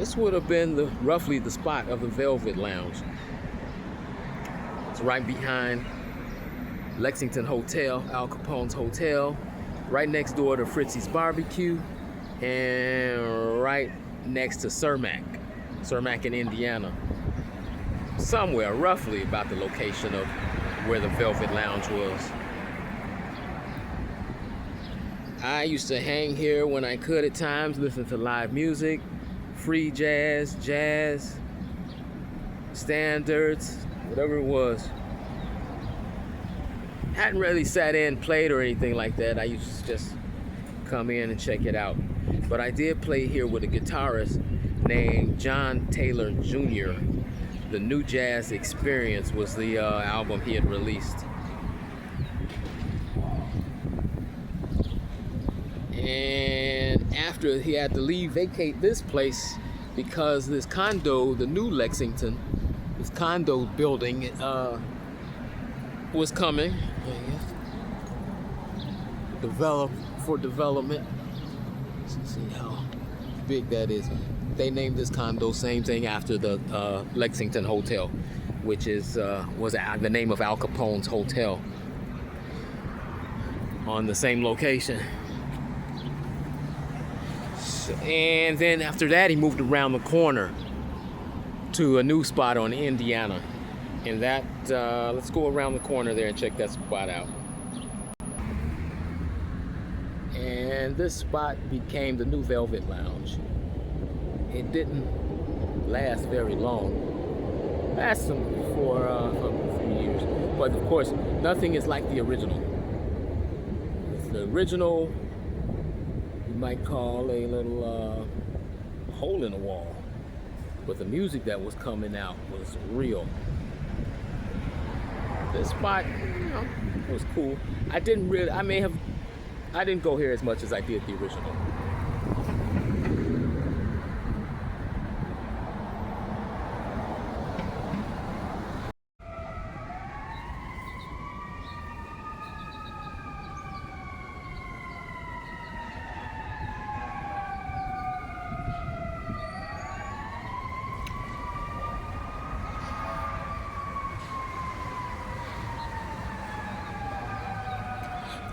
This would have been roughly the spot of the Velvet Lounge. It's right behind Lexington Hotel, Al Capone's hotel, right next door to Fritzy's Barbecue, and right next to Cermak in Indiana. Somewhere roughly about the location of where the Velvet Lounge was. I used to hang here when I could at times, listen to live music, free jazz, standards, whatever it was. Hadn't really sat in, played or anything like that. I used to just come in and check it out. But I did play here with a guitarist named John Taylor Jr. The New Jazz Experience was the album he had released. And after he had to vacate this place because this condo, the new Lexington, this condo building was coming. Development. Let's see how big that is. They named this condo same thing after the Lexington Hotel, which was the name of Al Capone's hotel on the same location. And then after that, he moved around the corner to a new spot on Indiana. And that, let's go around the corner there and check that spot out. And this spot became the new Velvet Lounge. It didn't last very long. Lasted for a few years. But of course, nothing is like the original. It's the original, you might call a little hole in the wall. But the music that was coming out was real. This spot, was cool. I didn't go here as much as I did the original.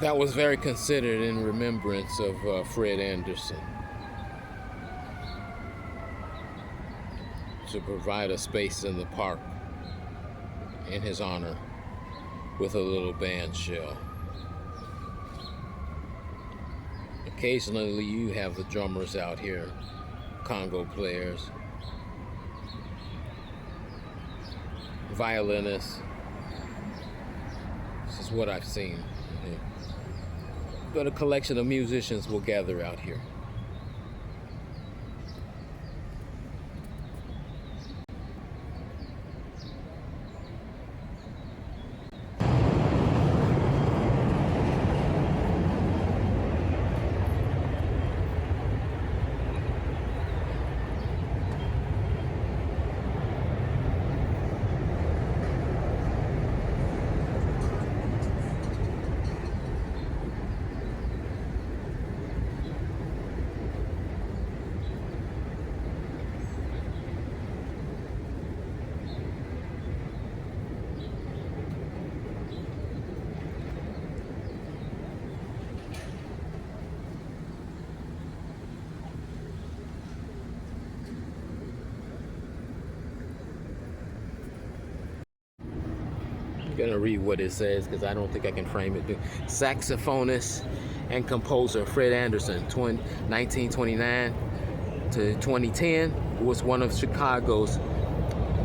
That was very considered in remembrance of Fred Anderson, to provide a space in the park in his honor with a little band shell. Occasionally you have the drummers out here, congo players, violinists. This is what I've seen. But a collection of musicians will gather out here. Gonna read what it says because I don't think I can frame it. Saxophonist and composer Fred Anderson, 1929 to 2010, was one of Chicago's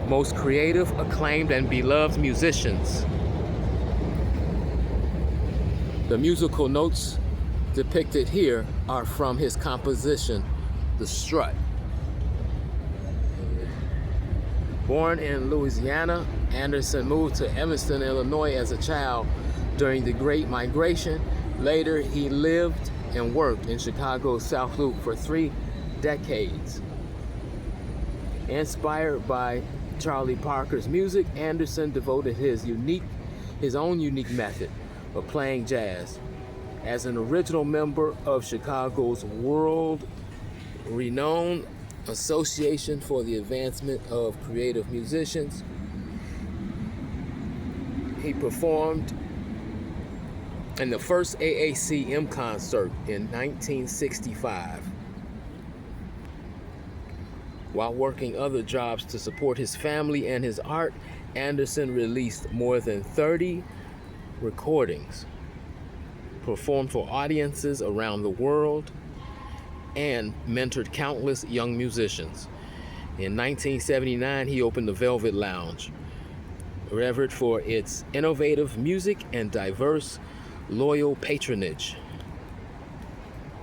most creative, acclaimed, and beloved musicians. The musical notes depicted here are from his composition, The Strut. Born in Louisiana, Anderson moved to Evanston, Illinois as a child during the Great Migration. Later, he lived and worked in Chicago's South Loop for 3 decades. Inspired by Charlie Parker's music, Anderson devoted his own unique method of playing jazz. As an original member of Chicago's world-renowned Association for the Advancement of Creative Musicians. He performed in the first AACM concert in 1965. While working other jobs to support his family and his art, Anderson released more than 30 recordings, performed for audiences around the world, and mentored countless young musicians. In 1979, he opened the Velvet Lounge, revered for its innovative music and diverse, loyal patronage.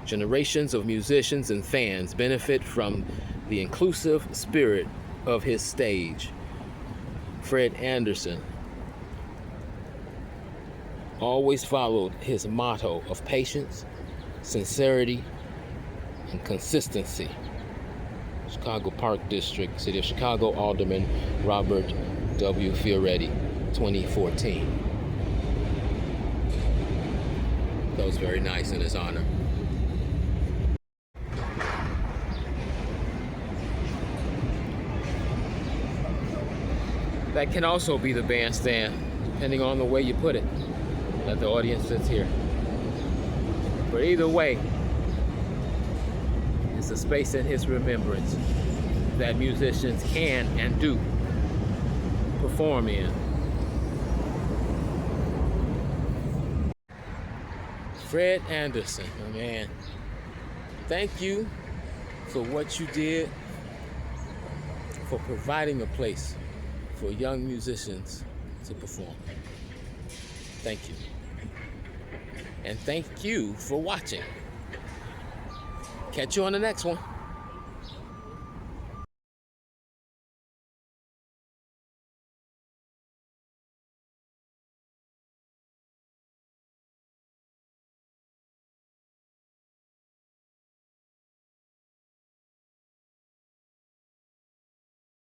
Generations of musicians and fans benefit from the inclusive spirit of his stage. Fred Anderson always followed his motto of patience, sincerity, and consistency. Chicago Park District, City of Chicago Alderman Robert W. Fioretti, 2014. That was very nice in his honor. That can also be the bandstand, depending on the way you put it, that the audience sits here. But either way, it's a space in his remembrance that musicians can and do perform in. Fred Anderson, my man, thank you for what you did, for providing a place for young musicians to perform. Thank you. And thank you for watching. Catch you on the next one.